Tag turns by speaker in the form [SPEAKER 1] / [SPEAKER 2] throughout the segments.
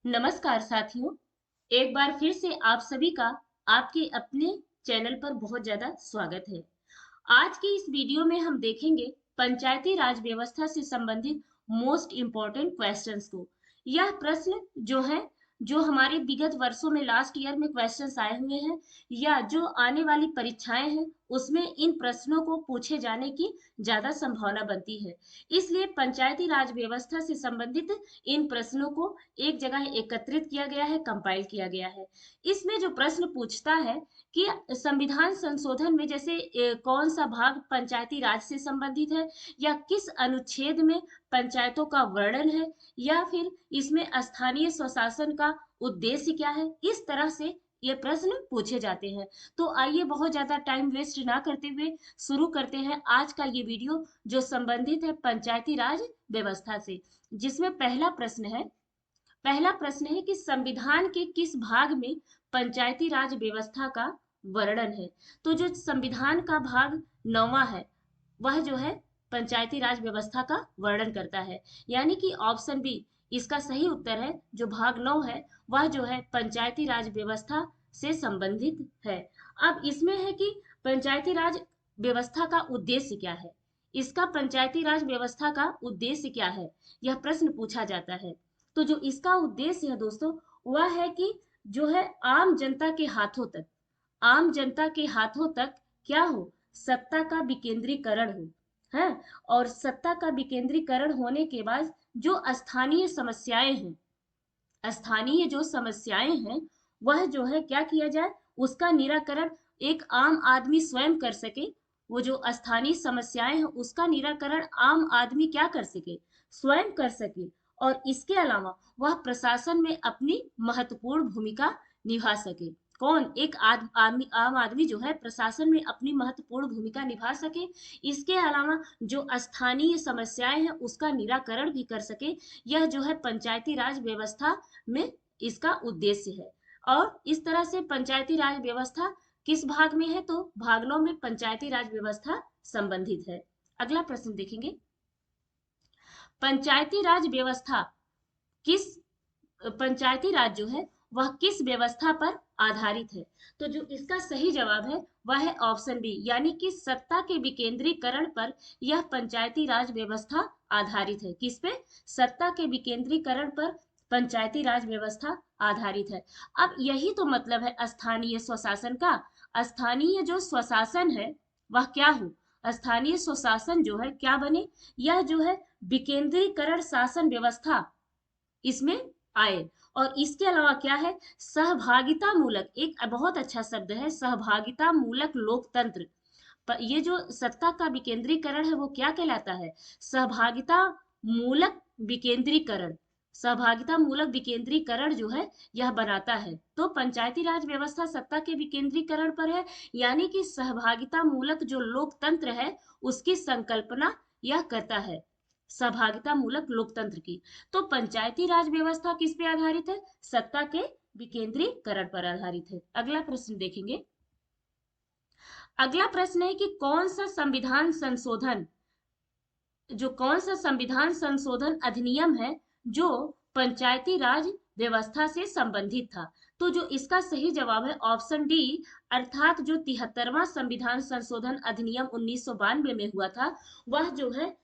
[SPEAKER 1] नमस्कार साथियों। एक बार फिर से आप सभी का आपके अपने चैनल पर बहुत ज्यादा स्वागत है। आज की इस वीडियो में हम देखेंगे पंचायती राज व्यवस्था से संबंधित मोस्ट इम्पोर्टेंट क्वेश्चंस को। यह प्रश्न जो है, जो हमारे विगत वर्षों में लास्ट ईयर में क्वेश्चंस आए हुए हैं या जो आने वाली परीक्षाएं हैं उसमें इन प्रश्नों को पूछे जाने की ज्यादा संभावना बनती है। इसलिए पंचायती राज व्यवस्था से संबंधित इन प्रश्नों को एक जगह एकत्रित किया गया है, कंपाइल किया गया है। इसमें जो प्रश्न पूछता है कि संविधान संशोधन में जैसे कौन सा भाग पंचायती राज से संबंधित है, या किस अनुच्छेद में पंचायतों का वर्णन है, या फिर इसमें स्थानीय स्वशासन का उद्देश्य क्या है, इस तरह से ये प्रश्न पूछे जाते हैं। तो आइए बहुत ज्यादा टाइम वेस्ट ना करते हुए शुरू करते हैं आज का ये वीडियो, जो संबंधित है पंचायती राज व्यवस्था से। जिसमें पहला प्रश्न है कि संविधान के किस भाग में पंचायती राज व्यवस्था का वर्णन है। तो जो संविधान का भाग 9वां है वह जो है पंचायती राज व्यवस्था का वर्णन करता है। यानी कि ऑप्शन बी इसका सही उत्तर है। जो भाग 9 है वह जो है पंचायती राज व्यवस्था से संबंधित है। अब इसमें है कि पंचायती राज व्यवस्था का उद्देश्य क्या है, इसका पंचायती राज व्यवस्था का उद्देश्य क्या है, यह प्रश्न पूछा जाता है। तो जो इसका उद्देश्य है दोस्तों, वह है कि जो है आम जनता के हाथों तक क्या हो, सत्ता का विकेंद्रीकरण हो है। और सत्ता का विकेंद्रीकरण होने के बाद जो स्थानीय जो समस्याएं हैं वह जो है क्या किया जाए, उसका निराकरण एक आम आदमी स्वयं कर सके। वो जो स्थानीय समस्याएं हैं उसका निराकरण आम आदमी क्या कर सके, स्वयं कर सके। और इसके अलावा वह प्रशासन में अपनी महत्वपूर्ण भूमिका निभा सके। कौन, एक आम आदमी जो है प्रशासन में अपनी महत्वपूर्ण भूमिका निभा सके। इसके अलावा जो स्थानीय समस्याएं हैं उसका निराकरण भी कर सके। यह जो है पंचायती राज व्यवस्था में इसका उद्देश्य है। और इस तरह से पंचायती राज व्यवस्था किस भाग में है, तो भाग 9 में पंचायती राज व्यवस्था संबंधित है। अगला प्रश्न देखेंगे, पंचायती राज व्यवस्था किस पंचायती राज जो है वह किस व्यवस्था पर आधारित है। तो जो इसका सही जवाब है वह है ऑप्शन बी, यानी कि सत्ता के विकेंद्रीकरण पर यह पंचायती राज व्यवस्था आधारित है। किस पे, सत्ता के विकेंद्रीकरण पर पंचायती राज व्यवस्था आधारित है। अब यही तो मतलब है स्थानीय स्वशासन का। स्थानीय जो स्वशासन है वह क्या हो, स्थानीय स्वशासन जो है क्या बने, यह जो है विकेंद्रीकरण शासन व्यवस्था इसमें आए। और इसके अलावा क्या है, सहभागिता मूलक, एक बहुत अच्छा शब्द है सहभागिता मूलक लोकतंत्र। ये जो सत्ता का विकेंद्रीकरण है वो क्या कहलाता है, सहभागिता मूलक विकेंद्रीकरण। सहभागिता मूलक विकेंद्रीकरण जो है यह बनाता है। तो पंचायती राज व्यवस्था सत्ता के विकेंद्रीकरण पर है, यानी कि सहभागिता मूलक जो लोकतंत्र है उसकी संकल्पना यह करता है, सहभागिता मूलक लोकतंत्र की। तो पंचायती राज व्यवस्था किस पे आधारित है, सत्ता के विकेंद्रीकरण पर आधारित है। अगला प्रश्न देखेंगे, अगला प्रश्न है कि कौन सा संविधान संशोधन अधिनियम है जो पंचायती राज व्यवस्था से संबंधित था। तो जो इसका सही जवाब है ऑप्शन डी, अर्थात जो 73वां संविधान संशोधन अधिनियम 1992 में हुआ था वह जो है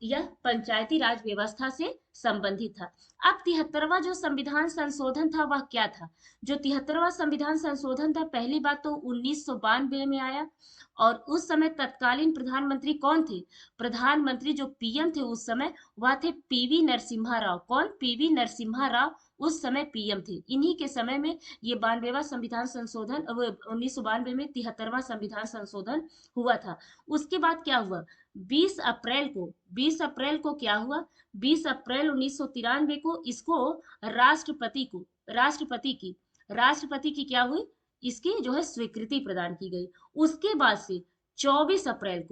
[SPEAKER 1] यह पंचायती राज व्यवस्था से संबंधित था। अब 73वां जो संविधान संशोधन था वह क्या था। जो 73वां संविधान संशोधन था, पहली बात तो 1992 में आया। और उस समय तत्कालीन प्रधानमंत्री कौन थे, प्रधानमंत्री जो पीएम थे उस समय वह थे पीवी नरसिम्हा राव। कौन, पीवी नरसिम्हा राव उस समय पीएम थे। इन्हीं के समय में ये 92वां संविधान संशोधन, 1992 में 73वां संविधान संशोधन हुआ था। उसके बाद क्या हुआ, 20 अप्रैल को क्या हुआ, 20 अप्रैल 1993 को इसको राष्ट्रपति की क्या हुई, इसकी जो है स्वीकृति प्रदान की गई। उसके बाद से 24 अप्रैल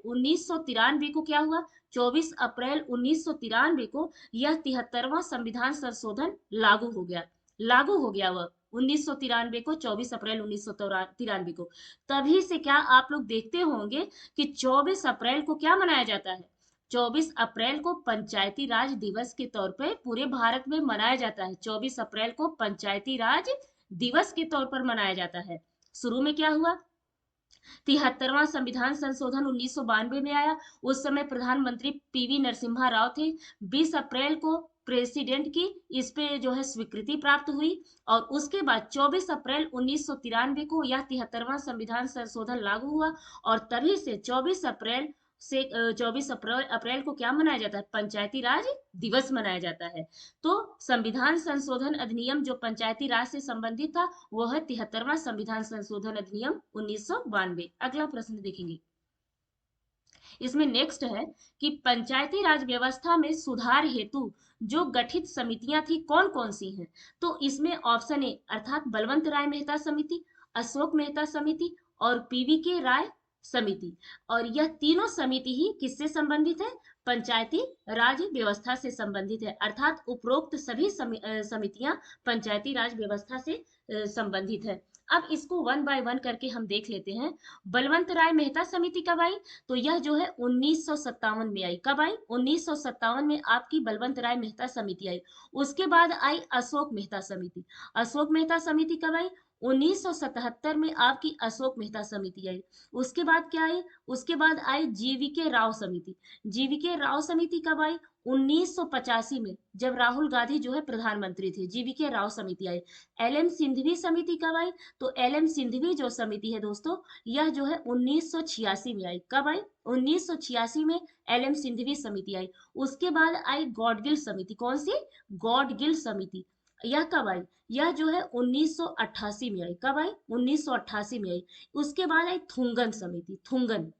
[SPEAKER 1] 1993 को क्या हुआ, 24 अप्रैल 1993 को यह 73वां संविधान संशोधन लागू हो गया वह 1993 को, 24 अप्रैल 1993 को। तभी से क्या आप लोग देखते होंगे कि 24 अप्रैल को क्या मनाया जाता है, 24 अप्रैल को पंचायती राज दिवस के तौर पे पूरे भारत में मनाया जाता है। 24 अप्रैल को पंचायती राज दिवस के तौर पर मनाया जाता है। शुरू में क्या हुआ, 73वां संविधान संशोधन 1992 में आया। उस समय प्रधानमंत्री पीवी नरसिम्हा राव थे। 20 अप्रैल को प्रेसिडेंट की इस पे जो है स्वीकृति प्राप्त हुई और उसके बाद 24 अप्रैल 1993 को यह 73वां संविधान संशोधन लागू हुआ और तभी से 24 अप्रैल से 24 अप्रैल को क्या मनाया जाता है, पंचायती राज दिवस मनाया जाता है। तो संविधान संशोधन अधिनियम जो पंचायती राज से संबंधित था वो है 73वां संविधान संशोधन अधिनियम 1992। अगला प्रश्न देखेंगे, इसमें नेक्स्ट है कि पंचायती राज व्यवस्था में सुधार हेतु जो गठित समितियां थी कौन कौन सी हैं। तो इसमें ऑप्शन ए अर्थात बलवंत राय मेहता समिति, अशोक मेहता समिति और पीवी के राय समिति। और यह तीनों समिति ही किससे संबंधित है, पंचायती राज व्यवस्था से संबंधित है। अर्थात उपरोक्त सभी समितियां पंचायती राज व्यवस्था से संबंधित है। अब इसको वन बाय वन करके हम देख लेते हैं। बलवंत राय मेहता समिति कब आई, तो यह जो है 1957 में आई। कब आई, 1957 में आपकी बलवंत राय मेहता समिति आई। उसके बाद आई अशोक मेहता समिति। अशोक मेहता समिति कब आई, 1977 में आपकी अशोक मेहता समिति आई। उसके बाद क्या आई, उसके बाद आई जीवीके राव समिति। जीवीके राव समिति कब आई, 1985 में जब राहुल गांधी जो है प्रधानमंत्री थे, जीवीके राव समिति आई। एलएम सिंघवी समिति कब आई, तो एलएम सिंघवी जो समिति है दोस्तों यह जो है 1986 में आई। कब आई, 1986 में एलएम सिंघवी समिति आई। उसके बाद आई गॉडगिल समिति। कौन सी, गॉडगिल समिति। यह कब आई, यह जो है 1988 में आई। कब आई, 1988 में आई। उसके बाद आई थुंगन समिति। थुंगन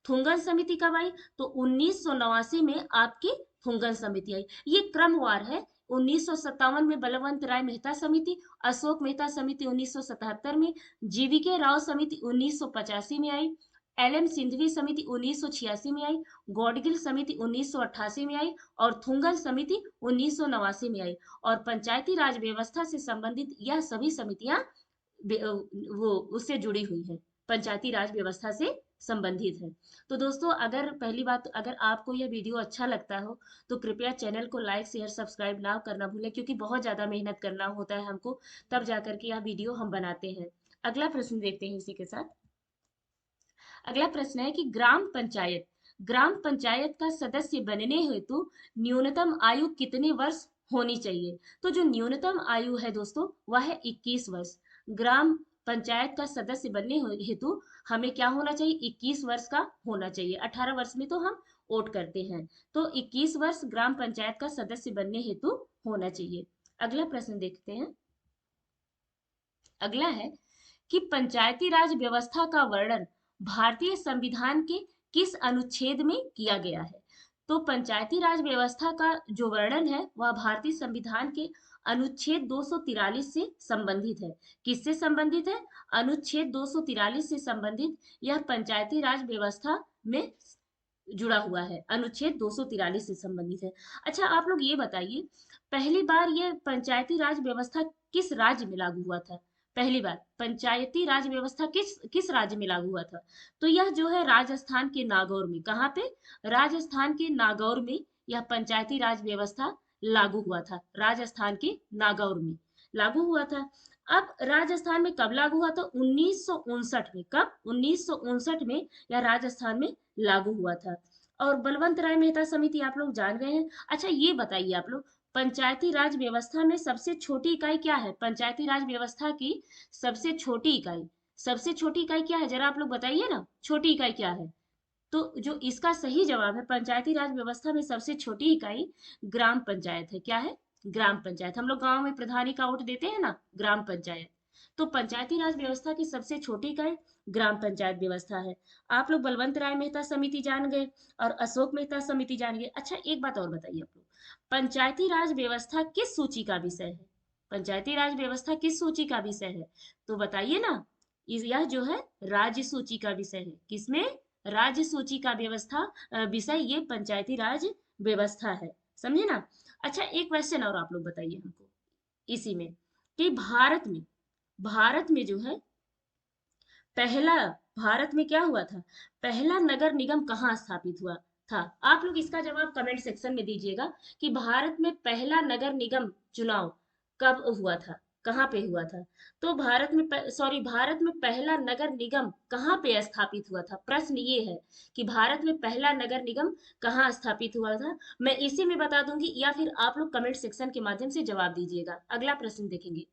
[SPEAKER 1] थुंगन समिति कब आई, तो 1989 में आपकी थुंगन समिति आई। ये क्रमवार है। 1957 में बलवंत राय मेहता समिति, अशोक मेहता समिति 1977 में, जीवीके राव समिति 1985 में आई, एलएम सिंघवी समिति 1986 में आई, गॉडगिल समिति 1988 में आई और थुंगन समिति 1989 में आई। और पंचायती राज व्यवस्था से संबंधित यह सभी समितियां वो उससे जुड़ी हुई है, पंचायती राज व्यवस्था से संबंधित है। तो दोस्तों अगर पहली बात, अगर आपको यह वीडियो अच्छा लगता हो तो कृपया चैनल को लाइक शेयर सब्सक्राइब ना करना भूलें, क्योंकि बहुत ज़्यादा मेहनत करना होता है हमको, तब जाकर के यह वीडियो हम बनाते हैं। अगला प्रश्न देखते हैं इसी के साथ। अगला प्रश्न है कि ग्राम पंचायत का सदस्य बनने हेतु न्यूनतम आयु कितने वर्ष होनी चाहिए। तो जो न्यूनतम आयु है दोस्तों वह है 21 वर्ष। ग्राम पंचायत का सदस्य बनने हेतु हमें क्या होना चाहिए, 21 वर्ष का होना चाहिए। 18 वर्ष में तो हम वोट करते हैं, तो 21 वर्ष ग्राम पंचायत का सदस्य बनने हेतु होना चाहिए। अगला प्रश्न देखते हैं। अगला है कि पंचायती राज व्यवस्था का वर्णन भारतीय संविधान के किस अनुच्छेद में किया गया है। तो पंचायती राज व्यवस्था का जो वर्णन है वह भारतीय संविधान के अनुच्छेद 243 से संबंधित है। किससे संबंधित है, अनुच्छेद 243 से संबंधित यह पंचायती राज व्यवस्था में जुड़ा हुआ है, अनुच्छेद 243 से संबंधित है। अच्छा आप लोग ये बताइए, पहली बार यह पंचायती राज व्यवस्था किस राज्य में लागू हुआ था। पहली बार पंचायती राज व्यवस्था किस राज्य में लागू हुआ था, तो यह जो है राजस्थान के नागौर में। कहाँ पे, राजस्थान के नागौर में यह पंचायती राज व्यवस्था लागू हुआ था। राजस्थान के नागौर में लागू हुआ था। अब राजस्थान में कब लागू हुआ था, 1959 में। कब, 1959 में यह राजस्थान में लागू हुआ था। और बलवंत राय मेहता समिति आप लोग जान गए हैं। अच्छा ये बताइए आप लोग, पंचायती राज व्यवस्था में सबसे छोटी इकाई क्या है, पंचायती राज व्यवस्था की सबसे छोटी इकाई क्या है, जरा आप लोग बताइए ना, छोटी इकाई क्या है। तो जो इसका सही जवाब है, पंचायती राज व्यवस्था में सबसे छोटी इकाई ग्राम पंचायत है। क्या है, ग्राम पंचायत। हम लोग गांव में प्रधानी का वोट देते हैं ना, ग्राम पंचायत। तो पंचायती राज व्यवस्था की सबसे छोटी इकाई ग्राम पंचायत व्यवस्था है। आप लोग बलवंत राय मेहता समिति जान गए और अशोक मेहता समिति जान गए। अच्छा एक बात और बताइए आप लोग, पंचायती राज व्यवस्था किस सूची का विषय है, पंचायती राज व्यवस्था किस सूची का विषय है, तो बताइए ना। यह जो है राज्य सूची का विषय है। किसमें, राज्य सूची का व्यवस्था विषय ये पंचायती राज व्यवस्था है, समझे ना। अच्छा एक क्वेश्चन और आप लोग बताइए हमको इसी में, कि भारत में जो है पहला, भारत में क्या हुआ था, पहला नगर निगम कहाँ स्थापित हुआ हाँ, आप लोग इसका जवाब कमेंट सेक्शन में दीजिएगा कि भारत में पहला नगर निगम चुनाव कब हुआ था, कहाँ पे हुआ था। तो भारत में पहला नगर निगम कहाँ पे स्थापित हुआ था, प्रश्न ये है कि भारत में पहला नगर निगम कहाँ स्थापित हुआ था। मैं इसी में बता दूंगी या फिर आप लोग कमेंट सेक्शन के माध्यम से जवाब दीजिएगा। अगला प्रश्न देखेंगे।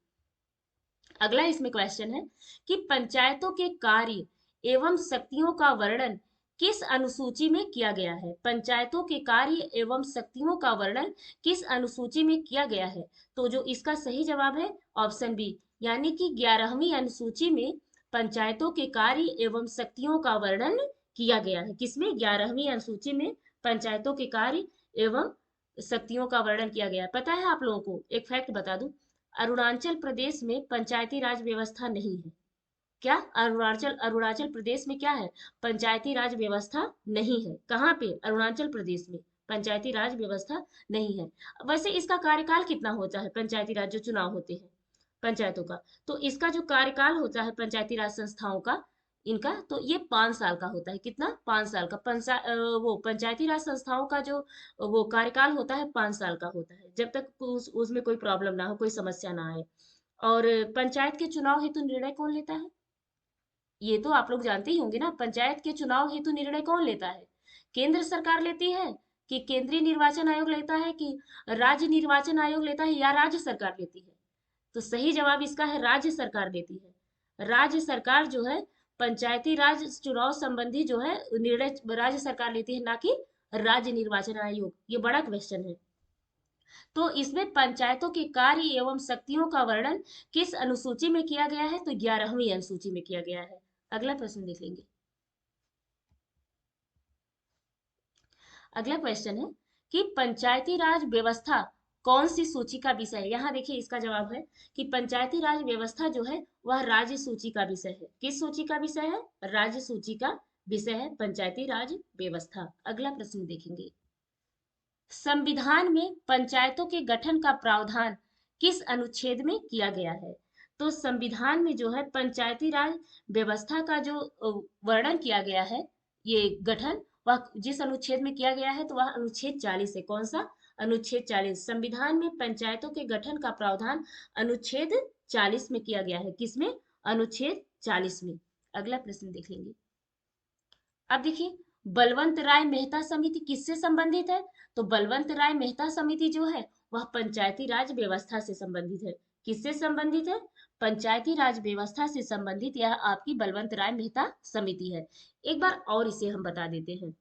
[SPEAKER 1] अगला इसमें क्वेश्चन है कि पंचायतों के कार्य एवं शक्तियों का वर्णन किस अनुसूची में किया गया है। पंचायतों के कार्य एवं शक्तियों का वर्णन किस अनुसूची में किया गया है। तो जो इसका सही जवाब है ऑप्शन बी, यानी कि 11वीं अनुसूची में पंचायतों के कार्य एवं शक्तियों का वर्णन किया गया है। किसमें? 11वीं अनुसूची में पंचायतों के कार्य एवं शक्तियों का वर्णन किया गया है। पता है आप लोगों को एक फैक्ट बता दूं, अरुणाचल प्रदेश में पंचायती राज व्यवस्था नहीं है। क्या? अरुणाचल अरुणाचल प्रदेश में क्या है? पंचायती राज व्यवस्था नहीं है। कहाँ पे? अरुणाचल प्रदेश में पंचायती राज व्यवस्था नहीं है। वैसे इसका कार्यकाल कितना होता है पंचायती राज जो चुनाव होते हैं पंचायतों का, तो इसका जो कार्यकाल होता है पंचायती राज संस्थाओं का, इनका तो ये 5 साल का होता है। कितना? 5 साल का। वो पंचायती राज संस्थाओं का जो वो कार्यकाल होता है 5 साल का होता है, जब तक उसमें कोई प्रॉब्लम ना हो, कोई समस्या ना आए। और पंचायत के चुनाव हेतु निर्णय कौन लेता है? ये तो आप लोग जानते ही होंगे ना, पंचायत के चुनाव हेतु निर्णय कौन लेता है? केंद्र सरकार लेती है कि केंद्रीय निर्वाचन आयोग लेता है कि राज्य निर्वाचन आयोग लेता है या राज्य सरकार लेती है? तो सही जवाब इसका है राज्य सरकार लेती है। राज्य सरकार जो है पंचायती राज चुनाव संबंधी जो है निर्णय राज्य सरकार लेती है, ना कि राज्य निर्वाचन आयोग। ये बड़ा क्वेश्चन है। तो इसमें पंचायतों के कार्य एवं शक्तियों का वर्णन किस अनुसूची में किया गया है? तो 11वीं अनुसूची में किया गया है। अगला प्रश्न देख लेंगे। अगला क्वेश्चन है कि पंचायती राज व्यवस्था कौन सी सूची का विषय है। यहाँ देखिए इसका जवाब है कि पंचायती राज व्यवस्था जो है वह राज्य सूची का विषय है। किस सूची का विषय है? राज्य सूची का विषय है पंचायती राज व्यवस्था। अगला प्रश्न देखेंगे। संविधान में पंचायतों के गठन का प्रावधान किस अनुच्छेद में किया गया है? तो संविधान में जो है पंचायती राज व्यवस्था का जो वर्णन किया गया है, ये गठन, वह जिस अनुच्छेद में किया गया है तो वह अनुच्छेद 40 है। कौन सा? अनुच्छेद 40। संविधान में पंचायतों के गठन का प्रावधान अनुच्छेद 40 में किया गया है। किसमें? अनुच्छेद 40 में। अगला प्रश्न देख लेंगे। अब देखिए, बलवंत राय मेहता समिति किससे संबंधित है? तो बलवंत राय मेहता समिति जो है वह पंचायती राज व्यवस्था से संबंधित है। किससे संबंधित है? पंचायती राज व्यवस्था से संबंधित यह आपकी बलवंत राय मेहता समिति है। एक बार और इसे हम बता देते हैं।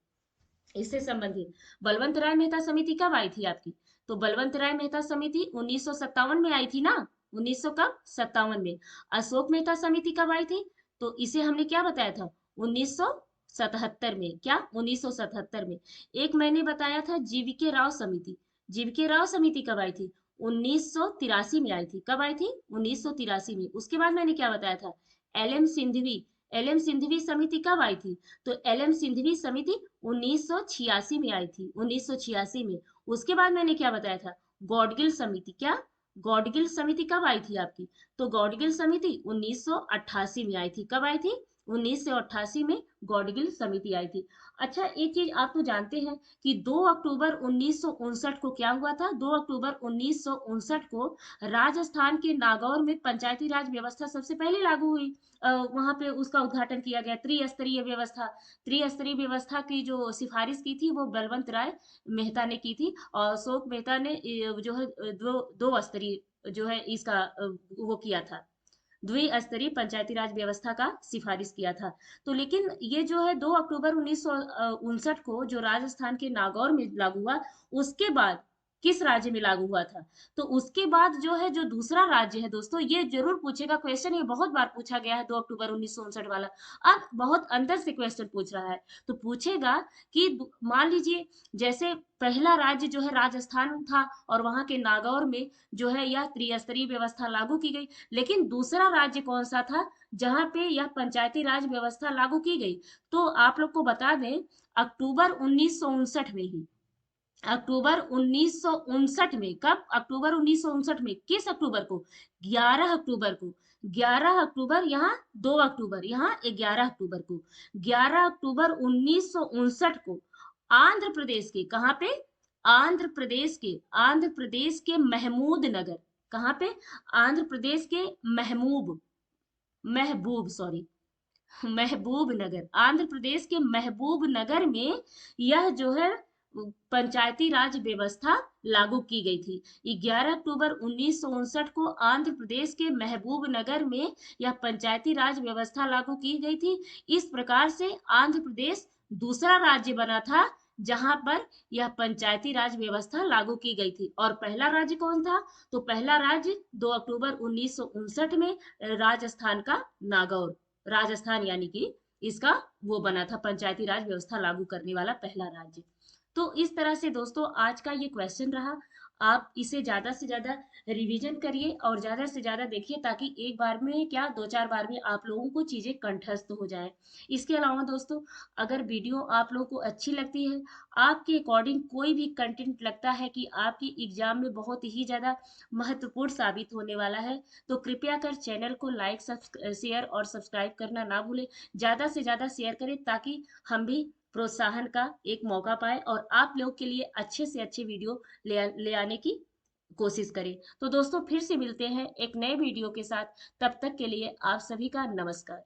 [SPEAKER 1] इससे संबंधित बलवंत राय मेहता समिति कब आई थी आपकी? तो बलवंत राय मेहता समिति 1957 में आई थी ना। 1957 में। अशोक मेहता समिति कब आई थी? तो इसे हमने क्या बताया था? 1977 में। क्या? 1977 में। एक मैंने बताया था जीवीके राव समिति। जीवीके राव समिति कब आई थी? 1983 में आई थी। कब आई थी? 1983 में। उसके बाद मैंने क्या बताया था? L M Singhvi. L M Singhvi समिति कब आई थी? तो एल एम सिंधवी समिति 1986 में आई थी। 1986 में। उसके बाद मैंने क्या बताया था? गॉडगिल समिति। क्या? गॉडगिल समिति कब आई थी आपकी? तो गॉडगिल समिति 1988 में आई थी। कब आई थी? 1988 में गॉडगिल समिति आई थी। अच्छा, एक चीज आप तो जानते हैं कि 2 अक्टूबर 1959 को क्या हुआ था? 2 अक्टूबर 1959 को राजस्थान के नागौर में पंचायती राज व्यवस्था सबसे पहले लागू हुई। वहां पे उसका उद्घाटन किया गया, त्रिस्तरीय व्यवस्था। त्रिस्तरीय व्यवस्था की जो सिफारिश की थी वो बलवंत राय मेहता ने की थी, और अशोक मेहता ने जो है दो स्तरीय जो है इसका वो किया था, द्विस्तरीय पंचायती राज व्यवस्था का सिफारिश किया था। तो लेकिन ये जो है 2 अक्टूबर 1959 को जो राजस्थान के नागौर में लागू हुआ, उसके बाद किस राज्य में लागू हुआ था? तो उसके बाद जो है जो दूसरा राज्य है दोस्तों, ये जरूर पूछेगा क्वेश्चन, ये बहुत बार पूछा गया है 2 अक्टूबर 1959 वाला। अब बहुत अंतर से क्वेश्चन पूछ रहा है, तो पूछेगा कि मान लीजिए जैसे पहला राज्य जो है राजस्थान था और वहां के नागौर में जो है यह त्रिस्तरीय व्यवस्था लागू की गई, लेकिन दूसरा राज्य कौन सा था जहां पे यह पंचायती राज व्यवस्था लागू की गई? तो आप लोग को बता दें, अक्टूबर 1959 में ही। अक्टूबर 1959 में। कब? अक्टूबर 1959 में। किस अक्टूबर को? 11 अक्टूबर को। 11 अक्टूबर, यहाँ 2 अक्टूबर, यहाँ 11 अक्टूबर को। 11 अक्टूबर 1959 को आंध्र प्रदेश के, कहाँ पे, आंध्र प्रदेश के महमूद नगर, कहाँ पे, आंध्र प्रदेश के महमूब, महबूब सॉरी, महबूब नगर, आंध्र प्रदेश के महबूब नगर में यह जो है पंचायती राज व्यवस्था लागू की गई थी। 11 अक्टूबर 1959 को आंध्र प्रदेश के महबूब नगर में यह पंचायती राज व्यवस्था लागू की गई थी। इस प्रकार से आंध्र प्रदेश दूसरा राज्य बना था जहां पर यह पंचायती राज व्यवस्था लागू की गई थी। और पहला राज्य कौन था, तो पहला राज्य 2 अक्टूबर 1959 में राजस्थान का नागौर, राजस्थान यानी कि इसका वो बना था पंचायती राज व्यवस्था लागू करने वाला पहला राज्य। तो इस तरह से दोस्तों आज का ये क्वेश्चन रहा। आप इसे ज्यादा से ज्यादा रिवीजन करिए और ज्यादा से ज्यादा देखिए, ताकि एक बार में क्या, दो चार बार में आप लोगों को चीजें कंठस्थ हो जाए। इसके अलावा दोस्तों, अगर वीडियो आप लोगों को अच्छी लगती है, आपके अकॉर्डिंग कोई भी कंटेंट लगता है कि आपकी एग्जाम में बहुत ही ज्यादा महत्वपूर्ण साबित होने वाला है, तो कृपया कर चैनल को लाइक, शेयर और सब्सक्राइब करना ना भूलें। ज्यादा से ज्यादा शेयर करें ताकि हम भी प्रोत्साहन का एक मौका पाए और आप लोग के लिए अच्छे से अच्छे वीडियो ले आने की कोशिश करें। तो दोस्तों फिर से मिलते हैं एक नए वीडियो के साथ, तब तक के लिए आप सभी का नमस्कार।